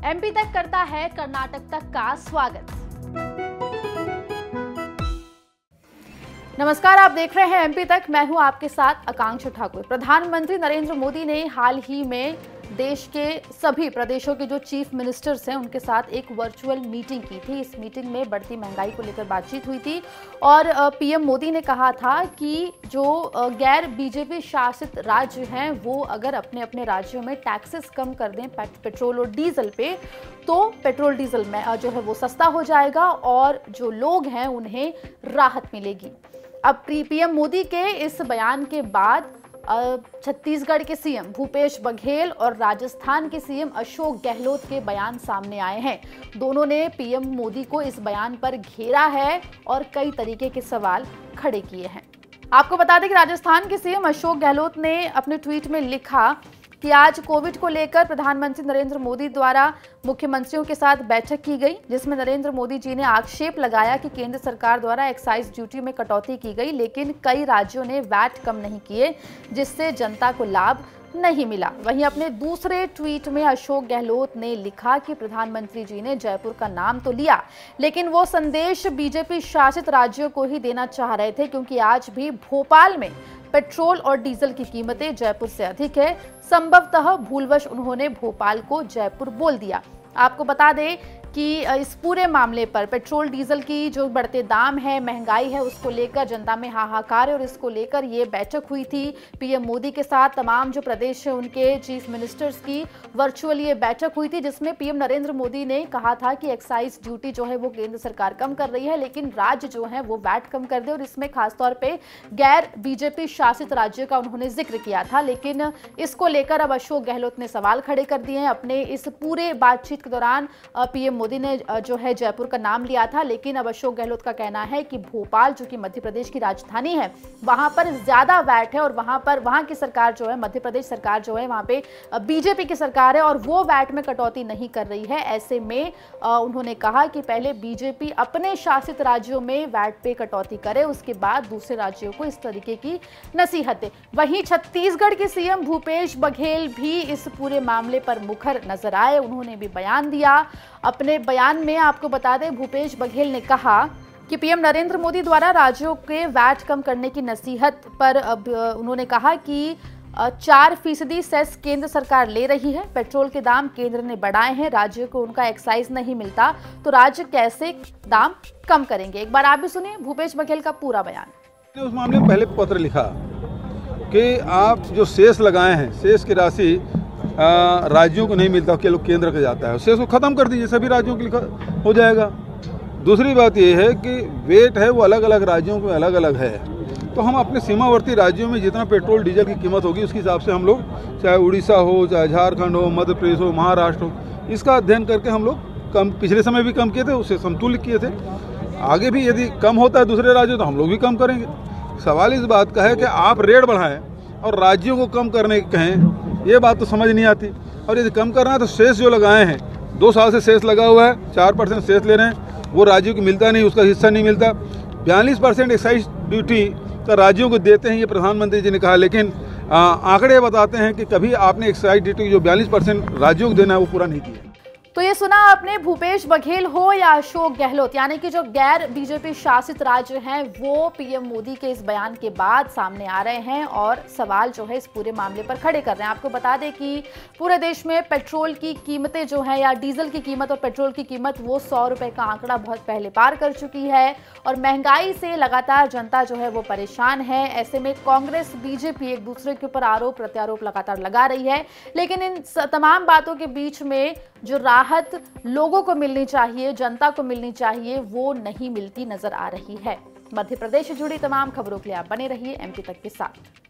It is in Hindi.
एमपी तक करता है कर्नाटक तक का स्वागत। नमस्कार, आप देख रहे हैं एमपी तक। मैं हूं आपके साथ आकांक्षा ठाकुर। प्रधानमंत्री नरेंद्र मोदी ने हाल ही में देश के सभी प्रदेशों के जो चीफ मिनिस्टर्स हैं उनके साथ एक वर्चुअल मीटिंग की थी। इस मीटिंग में बढ़ती महंगाई को लेकर बातचीत हुई थी और पीएम मोदी ने कहा था कि जो गैर बीजेपी शासित राज्य हैं वो अगर अपने अपने राज्यों में टैक्सेस कम कर दें पेट्रोल और डीजल पे, तो पेट्रोल डीजल में जो है वो सस्ता हो जाएगा और जो लोग हैं उन्हें राहत मिलेगी। अब पीएम मोदी के इस बयान के बाद छत्तीसगढ़ के सीएम भूपेश बघेल और राजस्थान के सीएम अशोक गहलोत के बयान सामने आए हैं। दोनों ने पीएम मोदी को इस बयान पर घेरा है और कई तरीके के सवाल खड़े किए हैं। आपको बता दें कि राजस्थान के सीएम अशोक गहलोत ने अपने ट्वीट में लिखा कि आज कोविड को लेकर प्रधानमंत्री नरेंद्र मोदी द्वारा मुख्यमंत्रियों के साथ बैठक की गई, जिसमें नरेंद्र मोदी जी ने आक्षेप लगाया कि केंद्र सरकार द्वारा एक्साइज ड्यूटी में कटौती की गई, लेकिन कई राज्यों ने वैट कम नहीं किए, जिससे जनता को लाभ नहीं मिला। वहीं अपने दूसरे ट्वीट में अशोक गहलोत ने लिखा कि प्रधानमंत्री जी ने जयपुर का नाम तो लिया, लेकिन वो संदेश बीजेपी शासित राज्यों को ही देना चाह रहे थे, क्योंकि आज भी भोपाल में पेट्रोल और डीजल की कीमतें जयपुर से अधिक है। संभवतः भूलवश उन्होंने भोपाल को जयपुर बोल दिया। आपको बता दें कि इस पूरे मामले पर पेट्रोल डीजल की जो बढ़ते दाम है, महंगाई है, उसको लेकर जनता में हाहाकार है और इसको लेकर ये बैठक हुई थी पीएम मोदी के साथ। तमाम जो प्रदेश है उनके चीफ मिनिस्टर्स की वर्चुअल ये बैठक हुई थी, जिसमें पीएम नरेंद्र मोदी ने कहा था कि एक्साइज ड्यूटी जो है वो केंद्र सरकार कम कर रही है, लेकिन राज्य जो है वो वैट कम कर दे, और इसमें खासतौर पर गैर बीजेपी शासित राज्यों का उन्होंने जिक्र किया था। लेकिन इसको लेकर अब अशोक गहलोत ने सवाल खड़े कर दिए हैं। अपने इस पूरे बातचीत के दौरान पीएम मोदी ने जो है जयपुर का नाम लिया था, लेकिन अब अशोक गहलोत का कहना है कि भोपाल जो कि मध्य प्रदेश की राजधानी है, वहां पर ज्यादा वैट है और वहां की सरकार जो है, मध्य प्रदेश सरकार जो है, वहां पे बीजेपी की सरकार है और वो वैट में कटौती नहीं कर रही है। ऐसे में उन्होंने कहा कि पहले बीजेपी अपने शासित राज्यों में वैट पे कटौती करे, उसके बाद दूसरे राज्यों को इस तरीके की नसीहत दे। वहीं छत्तीसगढ़ के सीएम भूपेश बघेल भी इस पूरे मामले पर मुखर नजर आए। उन्होंने भी बयान दिया। अपने बयान में आपको बता दें, भूपेश बघेल ने कहा कि पीएम नरेंद्र मोदी द्वारा राज्यों के वैट कम करने की नसीहत पर अब उन्होंने कहा कि 4% सेस केंद्र सरकार ले रही है। पेट्रोल के दाम केंद्र ने बढ़ाए हैं, राज्यों को उनका एक्साइज नहीं मिलता, तो राज्य कैसे दाम कम करेंगे। एक बार आप भी सुनिए भूपेश बघेल का पूरा बयान। उस मामले में पहले पत्र लिखा कि आप जो सेस लगाए हैं, सेस की राशि राज्यों को नहीं मिलता, केंद्र को जाता है, सेस को खत्म कर दीजिए, सभी राज्यों के लिए हो जाएगा। दूसरी बात यह है कि वेट है वो अलग अलग राज्यों में अलग अलग है, तो हम अपने सीमावर्ती राज्यों में जितना पेट्रोल डीजल की कीमत होगी उसके हिसाब से हम लोग, चाहे उड़ीसा हो, चाहे झारखंड हो, मध्य प्रदेश हो, महाराष्ट्र हो, इसका अध्ययन करके हम लोग कम, पिछले समय भी कम किए थे, उससे समतुल्य किए थे। आगे भी यदि कम होता है दूसरे राज्यों तो हम लोग भी कम करेंगे। सवाल इस बात का है कि आप रेट बढ़ाएं और राज्यों को कम करने कहें, ये बात तो समझ नहीं आती। और यदि कम करना है तो सेस जो लगाए हैं, 2 साल से सेस लगा हुआ है, 4% सेस ले रहे हैं, वो राज्यों को मिलता नहीं, उसका हिस्सा नहीं मिलता। 42% एक्साइज ड्यूटी तो राज्यों को देते हैं, ये प्रधानमंत्री जी ने कहा, लेकिन आंकड़े बताते हैं कि कभी आपने एक्साइज ड्यूटी जो 42% राज्यों को देना है वो पूरा नहीं किया। तो ये सुना आपने, भूपेश बघेल हो या अशोक गहलोत, यानी कि जो गैर बीजेपी शासित राज्य हैं वो पीएम मोदी के इस बयान के बाद सामने आ रहे हैं और सवाल जो है इस पूरे मामले पर खड़े कर रहे हैं। आपको बता दें कि पूरे देश में पेट्रोल की कीमतें जो है, या डीजल की कीमत और पेट्रोल की कीमत, वो 100 रुपए का आंकड़ा बहुत पहले पार कर चुकी है और महंगाई से लगातार जनता जो है वो परेशान है। ऐसे में कांग्रेस बीजेपी एक दूसरे के ऊपर आरोप प्रत्यारोप लगातार लगा रही है, लेकिन इन तमाम बातों के बीच में जो राहत लोगों को मिलनी चाहिए, जनता को मिलनी चाहिए, वो नहीं मिलती नजर आ रही है। मध्य प्रदेश से जुड़ी तमाम खबरों के लिए आप बने रहिए एमपी तक के साथ।